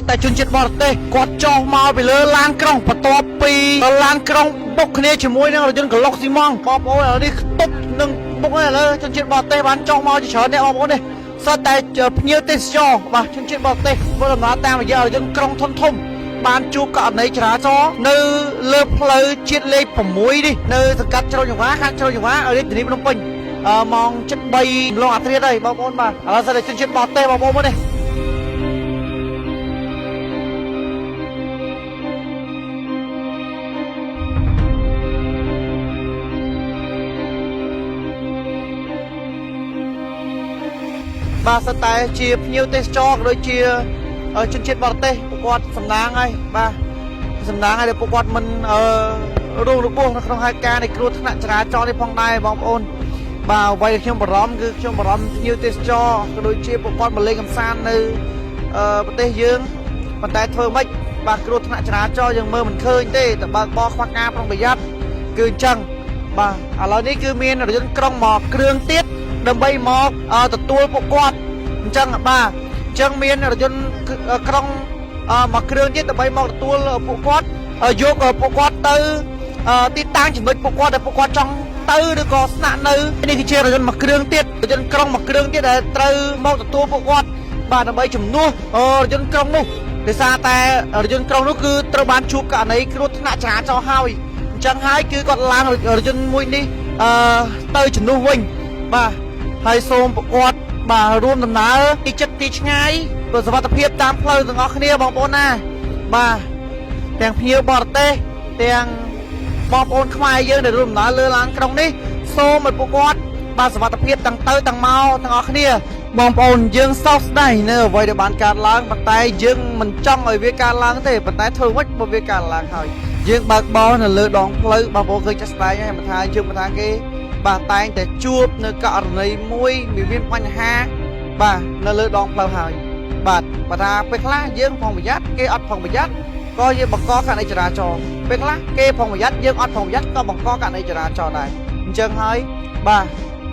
តែជនជាតិបរទេសគាត់ចុះមកពីលើឡានក្រុងបន្ទាប់ពីឡានក្រុងបុកគ្នាជាមួយនឹងរថយន្តក្លុកស៊ីម៉ង់បងប្អូននេះខ្ទប់នឹងបុកឥឡូវជនជាតិបរទេសបានចុះមកជាច្រើនអ្នកបងប្អូននេះសុទ្ធតែភ្ញៀវទេសចរបាទជនជាតិបរទេសធ្វើដំណើរតាមរយៈរថយន្តក្រុងធំធំបានជួបករណីចរាចរណ៍នៅលើផ្លូវជាតិលេខ6នេះនៅសង្កាត់ជ្រោយចង្វាខេត្តជ្រោយចង្វារាជធានីភ្នំពេញម៉ោង 7:03 ឡងអាធ្រាត្រហើយបងប្អូនបាទឥឡូវសិនតែជនជាតិបរទេសបងប្អូននេះបាទសិតតែជាភ្ញៀវទេសចរក៏ដូចជាជនជាតិបរទេសពួកគាត់សំណាងហើយបាទសំណាងហើយដែលពួកគាត់មិនរងរបួសនៅក្នុងហេតុការណ៍នៃគ្រោះថ្នាក់ចរាចរណ៍នេះផងដែរបងប្អូនបាទអ្វីដែលខ្ញុំបារម្ភគឺខ្ញុំបារម្ភភ្ញៀវទេសចរក៏ដូចជាពួកគាត់មកលេងកម្សាន្តនៅប្រទេសយើងប៉ុន្តែធ្វើម៉េចបាទគ្រោះថ្នាក់ចរាចរណ៍យើងមើលមិនឃើញទេតែបើកបោខ្វះការប្រុងប្រយ័ត្នគឺអញ្ចឹងបាទឥឡូវនេះគឺមានរថយន្តក្រុងមកគ្រឿងទៀតដើម្បីមកទទួលពួកគាត់អញ្ចឹងបាទអញ្ចឹងមានរថយន្តក្រុងមកគ្រឿងទៀតដើម្បីមកទទួលពួកគាត់យកពួកគាត់ទៅទីតាំងចំណុចពួកគាត់ដែលពួកគាត់ចង់ទៅឬក៏ស្នាក់នៅនេះគឺជារថយន្តមកគ្រឿងទៀតរថយន្តក្រុងមកគ្រឿងទៀតដែលត្រូវមកទទួលពួកគាត់បាទដើម្បីជំនួសរថយន្តក្រុងនោះដោយសារតែរថយន្តក្រុងនោះគឺត្រូវបានជួបករណីគ្រោះថ្នាក់ចរាចរណ៍ហើយអញ្ចឹងហើយគឺគាត់ឡើងរថយន្តមួយនេះទៅជំនួសវិញបាទហើយសូមពួកគាត់បាទរួមដំណើរទីចិត្តទីឆ្ងាយព្រោះសុវត្ថិភាពតាមផ្លូវទាំងអស់គ្នាបងប្អូនណាបាទទាំងភ្ញៀវបរទេសទាំងបងប្អូនខ្មែរយើងដែលរួមដំណើរលើឡានក្រុងនេះសូមឲ្យពួកគាត់បាទសុវត្ថិភាពទាំងទៅទាំងមកទាំងអស់គ្នាបងប្អូនយើងសោកស្ដាយនៅអ្វីដែលបានកើតឡើងប៉ុន្តែយើងមិនចង់ឲ្យវាកើតឡើងទេប៉ុន្តែធ្វើម៉េចបើវាកើតឡើងហើយយើងបើកបរនៅលើដងផ្លូវបងប្អូនឃើញចាស់ស្ដាយហើយមិនថាយើងមិនថាគេបាទតែងតែជួបនៅករណីមួយមានបញ្ហាបាទនៅលើដងផ្លូវហើយបាទបើថាពេលខ្លះយើងប្រុងប្រយ័ត្នគេអត់ប្រុងប្រយ័ត្នក៏យើងបង្កករណីចរាចរណ៍ពេលខ្លះគេប្រុងប្រយ័ត្នយើងអត់ប្រុងប្រយ័ត្នក៏បង្កករណីចរាចរណ៍ដែរអញ្ចឹងហើយបាទ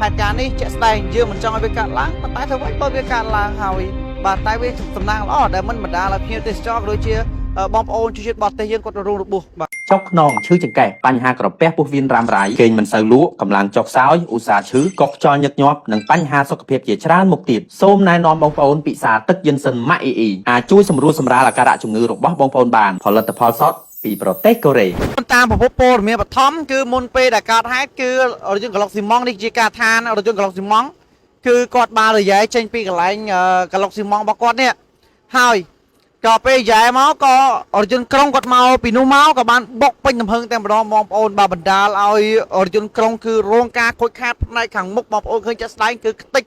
ហេតុការណ៍នេះជាក់ស្ដែងយើងមិនចង់ឲ្យវាកើតឡើងប៉ុន្តែធ្វើម៉េចបើវាកើតឡើងហើយបាទតែវាសំណាងល្អដែលមិនបណ្ដាលឲ្យភ្ញៀវទេសចរក៏ដូចជាបងប្អូនជនជាតិបរទេសយើងគាត់រងរបួសបាទចុកខ្នងឈឺចង្កេះបញ្ហាក្រពះពោះវៀនរ៉ាំរ៉ៃគេងមិនសូវលក់កម្លាំងចុកសោយឧស្សាហ៍ឈឺកុកខ្យល់ញឹកញាប់និងបញ្ហាសុខភាពជាច្រើនមុខទៀតសូមណែនាំបងប្អូនពិសាទឹកយិនសិនម៉ាក់អ៊ីអាចជួយសម្រួលសម្រាលអាការៈជំងឺរបស់បងប្អូនបានផលិតផលសុទ្ធពីប្រទេសកូរ៉េតាមប្រភពព័ត៌មានបឋមគឺមុនពេលដែលកើតហេតុគឺរថយន្តក្លុកស៊ីម៉ង់នេះជាការឋានរថយន្តក្លុកស៊ីម៉ង់គឺគាត់បានរយ៉ែចេញពីកន្លែងក្លុកស៊ីម៉ង់របស់គាត់នេះហើយក៏ពេលយ៉ែមកក៏រថយន្តក្រុងគាត់មកពីនោះមកក៏បានបុកពេញទំហឹងតែម្ដងបងប្អូនបាទបណ្ដាលឲ្យរថយន្តក្រុងគឺរងការខូចខាតផ្នែកខាងមុខបងប្អូនឃើញចាស់ស្ដែងគឺខ្ទេច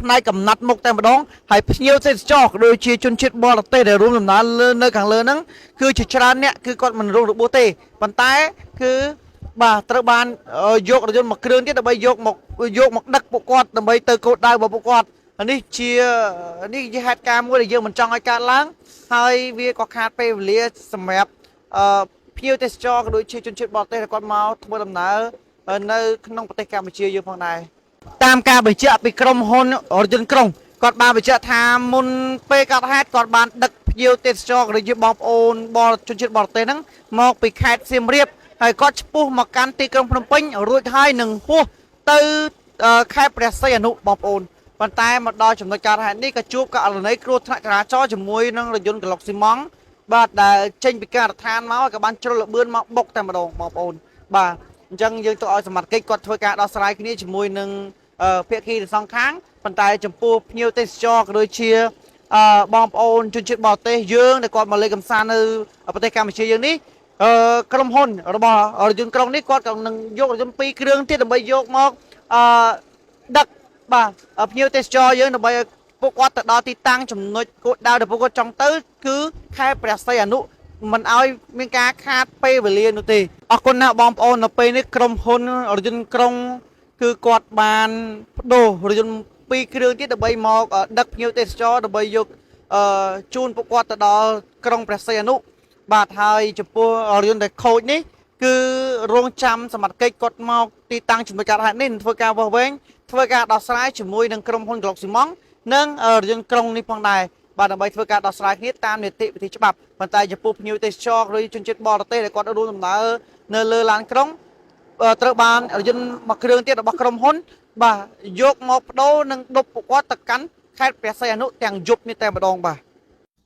ផ្នែកកំណាត់មុខតែម្ដងហើយភ្ញៀវទេសចរក៏ដូចជាជនជាតិបរទេសដែលរួមដំណើរនៅខាងលើហ្នឹងគឺជាច្រើនអ្នកគឺគាត់មិនរងរបួសទេប៉ុន្តែគឺបាទត្រូវបានយករថយន្តមកគ្រឿងទៀតដើម្បីយកមកដឹកពួកគាត់ដើម្បីទៅគោលដៅរបស់ពួកគាត់នេះជាហេតុការណ៍មួយដែលយើងមិនចង់ឲ្យកើតឡើងហើយវាក៏ខាតពេលវេលាសម្រាប់ភ្ញៀវទេសចរក៏ដូចជាជនជាតិបរទេសដែលគាត់មកធ្វើដំណើរនៅក្នុងប្រទេសកម្ពុជាយើងផងដែរតាមការបញ្ជាក់ពីក្រុមហ៊ុនរថយន្តក្រុងគាត់បានបញ្ជាក់ថាមុនពេលកើតហេតុគាត់បានដឹកភ្ញៀវទេសចរក៏ដូចជាបងប្អូនជនជាតិបរទេសហ្នឹងមកពីខេត្តសៀមរាបហើយគាត់ឆ្ពោះមកកាន់ទីក្រុងភ្នំពេញរួចហើយនឹងហួសទៅខេត្តព្រះសីហនុបងប្អូនប៉ុន្តែមកដល់ចំណុចកើតហេតុនេះក៏ជួបករណីគ្រោះថ្នាក់ចរាចរណ៍ជាមួយនឹងរថយន្តក្លុកស៊ីម៉ង់បាទដែលចេញពីការដ្ឋានមកក៏បានជ្រុលលបឿនមកបុកតែម្ដងបងប្អូនបាទអញ្ចឹងយើងទៅឲ្យសមត្ថកិច្ចគាត់ធ្វើការដោះស្រាយគ្នាជាមួយនឹងភាគីទាំងសងខាងប៉ុន្តែចំពោះភ្ញៀវទេសចរក៏ដូចជាបងប្អូនជនជាតិបរទេសយើងដែលគាត់មកលេងកម្សាន្តនៅប្រទេសកម្ពុជាយើងនេះក្រុមហ៊ុនរបស់រថយន្តក្រុងនេះគាត់ក៏នឹងយករថយន្ត2គ្រឿងទៀតដើម្បីយកមកដឹកបាទភ្ញៀវទេសចរយើងដើម្បីឲ្យពួកគាត់ទៅដល់ទីតាំងចំណុចគោលដៅដែលពួកគាត់ចង់ទៅគឺខេត្តព្រះសីហនុមិនឲ្យមានការខាតពេលវេលានោះទេអរគុណណាស់បងប្អូននៅពេលនេះក្រុមហ៊ុនរថយន្តក្រុងគឺគាត់បានបដូររថយន្ត2គ្រឿងទៀតដើម្បីមកដឹកភ្ញៀវទេសចរដើម្បីយកជូនពួកគាត់ទៅដល់ក្រុងព្រះសីហនុបាទហើយចំពោះរថយន្តដែលខូចនេះគឺរងចាំសមត្ថកិច្ចគាត់មកទីតាំងចំណុចកើតហេតុនេះធ្វើការវាស់វែងធ្វើការដោះស្រាយជាមួយនឹងក្រុមហ៊ុនក្លុកស៊ីម៉ង់និងរថយន្តក្រុងនេះផងដែរ បាទដើម្បីធ្វើការដោះស្រាយគ្នាតាមនីតិវិធីច្បាប់ប៉ុន្តែចំពោះភ្ញៀវទេសចរឬជនជាតិបរទេសដែលគាត់រួមដំណើរនៅលើឡានក្រុងត្រូវបានរថយន្តមួយគ្រឿងទៀតរបស់ក្រុមហ៊ុនបាទយកមកបដូរនិងដប់ពួកគាត់ទៅកាន់ខេត្តព្រះសីហនុទាំងយប់នេះតែម្ដងបាទ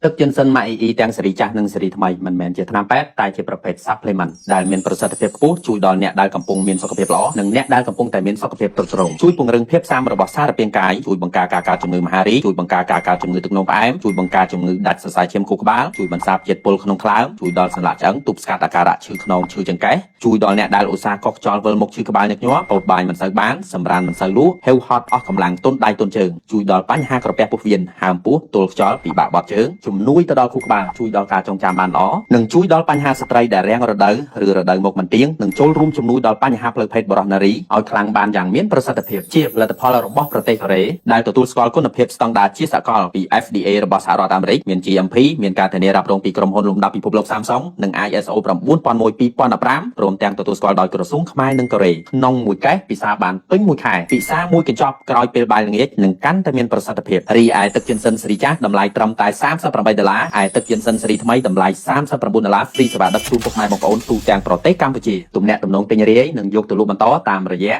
ទឹកយិនសិនម៉ាក់អ៊ីទាំងសេរីចាស់និងសេរីថ្មីមិនមែនជាថ្នាំពេទ្យតែជាប្រភេទ supplement ដែលមានប្រសិទ្ធភាពខ្ពស់ជួយដល់អ្នកដែលកំពុងមានសុខភាពល្អនិងអ្នកដែលកំពុងតែមានសុខភាពទ្រុឌទ្រោមជួយពង្រឹងភាពស៊ាំរបស់សារពាង្គកាយជួយបង្ការការកើតជំងឺមហារីកជួយបង្ការការកើតជំងឺទឹកនោមផ្អែមជួយបង្ការជំងឺដាច់សរសៃឈាមខួរក្បាលជួយបន្សាបជាតិពុលក្នុងក្លើមជួយដល់សន្លាក់ឆ្អឹងទប់ស្កាត់អាការៈឈឺខ្នងឈឺចង្កេះជួយដល់អ្នកដែលឧស្សាហ៍កោះខ្យល់វិលមុខឈឺក្បាលញឹកញាប់ពោតបាយមិនសូវបានសម្រានមិនសូវលក់ហេវហត់អស់កម្លាំងទន់ដៃទន់ជើងជួយដល់បញ្ហាក្រពះពោះវៀនហើមពោះទល់ខ្យល់ពិបាកបត់ជើងជំនួយទៅដល់ខួរក្បាលជួយដល់ការចងចាំបានល្អនិងជួយដល់បញ្ហាស្ត្រីដែលរាំងរដូវឬរដូវមកមិនទៀងនិងចូលរួមជំនួយដល់បញ្ហាផ្លូវភេទបរិសុទ្ធនារីឲ្យខ្លាំងបានយ៉ាងមានប្រសិទ្ធភាពជាផលិតផលរបស់ប្រទេសកូរ៉េដែលទទួលស្គាល់គុណភាពស្តង់ដារជាសកលពី FDA របស់សហរដ្ឋអាមេរិកមាន GMP មានការធានារ៉ាប់រងពីក្រុមហ៊ុនលំដាប់ពិភពលោក Samsung និង ISO 9001:2015 រួមទាំងទទួលស្គាល់ដោយក្រសួងខ្មែរនិងកូរ៉េក្នុងមួយកេះពិសាបានពេញមួយខែពិសាមួយកញ្ចប់ក្រោយពេលបាយល្ងាចនឹងកាន់តែមានប្រសិទ្ធភាពរីឯទឹកជិនសិនសេរីចាស់តម្លៃត្រឹមតែ$38ឯទឹកជិនសិនសេរីថ្មីតម្លៃ$39ហ្វ្រីសេវាដឹកជូនពុកម៉ែបងប្អូនទូទាំងប្រទេសកម្ពុជាទំនាក់ទំនងទិញរាយនិងយកទៅលក់បន្តតាមរយៈ